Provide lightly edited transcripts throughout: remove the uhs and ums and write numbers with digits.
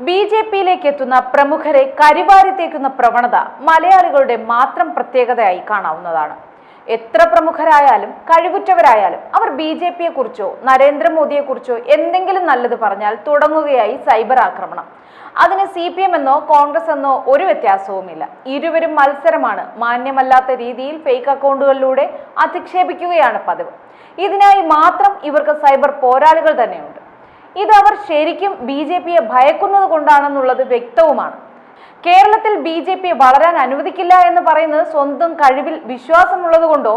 ബി.ജെ.പിയിലേക്ക് എത്തുന്ന പ്രമുഖരെ കരിവാരി തേക്കുന്ന പ്രവണത മലയാളികളുടെ മാത്രം പ്രത്യേകതയായി കാണാവുന്നതാണ്. എത്ര പ്രമുഖരായാലും കഴിവുറ്റവരായാലും അവർ ബി.ജെ.പിയെ കുറിച്ചോ നരേന്ദ്രമോദിയെ കുറിച്ചോ എന്തെങ്കിലും നല്ലത് പറഞ്ഞാൽ തുടങ്ങുകയായി സൈബർ ആക്രമണം. അതിന് CPM എന്നോ കോൺഗ്രസ് എന്നോ ഒരു വ്യത്യാസവുമില്ല. ഇരുവരും മത്സരമാണ്. മാന്യമല്ലാത്ത രീതിയിൽ ഫേക്ക് അക്കൗണ്ടുകളിലൂടെ അധിക്ഷേപിക്കുകയാണ് പതിവ്. ഇതിനായി മാത്രം ഇവർക്ക് സൈബർ പോരാളികൾ തന്നെയുണ്ട്. ഇത് അവർ ശരിക്കും ബി.ജെ.പിയെ ഭയക്കുന്നത് കൊണ്ടാണെന്നുള്ളത് വ്യക്തവുമാണ്. കേരളത്തിൽ ബി.ജെ.പിയെ വളരാൻ അനുവദിക്കില്ല എന്ന് പറയുന്നത് സ്വന്തം കഴിവിൽ വിശ്വാസമുള്ളത് കൊണ്ടോ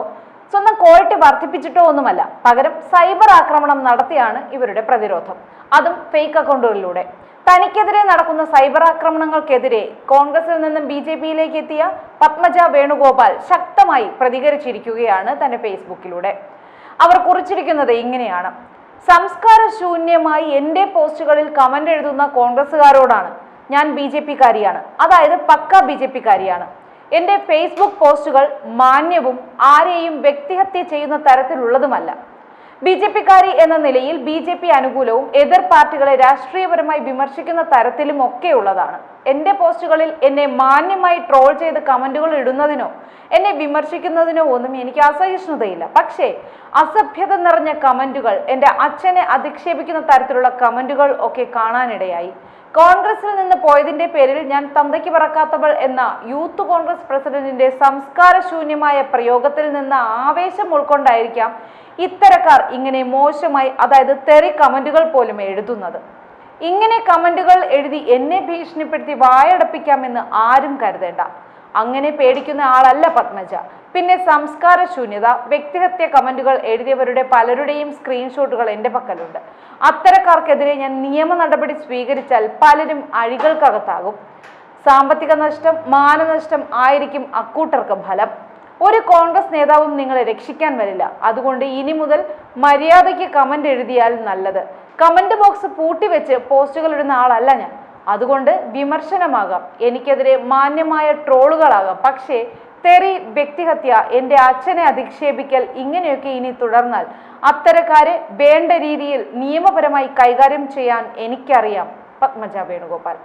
സ്വന്തം ക്വാളിറ്റി വർദ്ധിപ്പിച്ചിട്ടോ ഒന്നുമല്ല. പകരം സൈബർ ആക്രമണം നടത്തിയാണ് ഇവരുടെ പ്രതിരോധം, അതും ഫേക്ക് അക്കൗണ്ടുകളിലൂടെ. തനിക്കെതിരെ നടക്കുന്ന സൈബർ ആക്രമണങ്ങൾക്കെതിരെ കോൺഗ്രസിൽ നിന്നും ബി.ജെ.പിയിലേക്ക് എത്തിയ പത്മജ വേണുഗോപാൽ ശക്തമായി പ്രതികരിച്ചിരിക്കുകയാണ് തന്റെ ഫേസ്ബുക്കിലൂടെ. അവർ കുറിച്ചിരിക്കുന്നത് ഇങ്ങനെയാണ്: സംസ്കാരശൂന്യമായി എൻ്റെ പോസ്റ്റുകളിൽ കമന്റ് എഴുതുന്ന കോൺഗ്രസ്സുകാരോടാണ് ഞാൻ ബി.ജെ.പിക്കാരിയാണ്, അതായത് പക്ക ബി.ജെ.പിക്കാരിയാണ്. എൻ്റെ ഫേസ്ബുക്ക് പോസ്റ്റുകൾ മാന്യവും ആരെയും വ്യക്തിഹത്യ ചെയ്യുന്ന തരത്തിലുള്ളതുമല്ല. ബി.ജെ.പിക്കാരി എന്ന നിലയിൽ ബി.ജെ.പി അനുകൂലവും എതിർ പാർട്ടികളെ രാഷ്ട്രീയപരമായി വിമർശിക്കുന്ന തരത്തിലും ഒക്കെയുള്ളതാണ്. എൻ്റെ പോസ്റ്റുകളിൽ എന്നെ മാന്യമായി ട്രോൾ ചെയ്ത് കമന്റുകൾ ഇടുന്നതിനോ എന്നെ വിമർശിക്കുന്നതിനോ ഒന്നും എനിക്ക് അസഹിഷ്ണുതയില്ല. പക്ഷേ അസഭ്യത നിറഞ്ഞ കമന്റുകൾ, എൻ്റെ അച്ഛനെ അധിക്ഷേപിക്കുന്ന തരത്തിലുള്ള കമന്റുകൾ ഒക്കെ കാണാനിടയായി. കോൺഗ്രസിൽ നിന്ന് പോയതിന്റെ പേരിൽ ഞാൻ തന്തയ്ക്ക് പറക്കാത്തവൾ എന്ന യൂത്ത് കോൺഗ്രസ് പ്രസിഡന്റിന്റെ സംസ്കാരശൂന്യമായ പ്രയോഗത്തിൽ നിന്ന് ആവേശം ഉൾക്കൊണ്ടായിരിക്കാം ഇത്തരക്കാർ ഇങ്ങനെ മോശമായി, അതായത് തെറി കമന്റുകൾ പോലും എഴുതുന്നത്. ഇങ്ങനെ കമന്റുകൾ എഴുതി എന്നെ ഭീഷണിപ്പെടുത്തി വായടപ്പിക്കാമെന്ന് ആരും കരുതേണ്ട. അങ്ങനെ പേടിക്കുന്ന ആളല്ല പത്മജ. പിന്നെ സംസ്കാരശൂന്യത, വ്യക്തിഹത്യ കമന്റുകൾ എഴുതിയവരുടെ പലരുടെയും സ്ക്രീൻഷോട്ടുകൾ എൻ്റെ പക്കലുണ്ട്. അത്തരക്കാർക്കെതിരെ ഞാൻ നിയമ നടപടി സ്വീകരിച്ചാൽ പലരും അഴികൾക്കകത്താകും. സാമ്പത്തിക നഷ്ടം, മാനനഷ്ടം ആയിരിക്കും അക്കൂട്ടർക്ക് ഫലം. ഒരു കോൺഗ്രസ് നേതാവും നിങ്ങളെ രക്ഷിക്കാൻ വരില്ല. അതുകൊണ്ട് ഇനി മുതൽ മര്യാദയ്ക്ക് കമന്റ് എഴുതിയാൽ നല്ലത്. കമന്റ് ബോക്സ് പൂട്ടിവെച്ച് പോസ്റ്റുകൾ ഇടുന്ന ആളല്ല ഞാൻ. അതുകൊണ്ട് വിമർശനമാകാം, എനിക്കെതിരെ മാന്യമായ ട്രോളുകളാകാം. പക്ഷേ തെറി, വ്യക്തിഹത്യ, എൻ്റെ അച്ഛനെ അധിക്ഷേപിക്കൽ, ഇങ്ങനെയൊക്കെ ഇനി തുടർന്നാൽ അത്തരക്കാരെ വേണ്ട രീതിയിൽ നിയമപരമായി കൈകാര്യം ചെയ്യാൻ എനിക്കറിയാം. പത്മജ വേണുഗോപാൽ.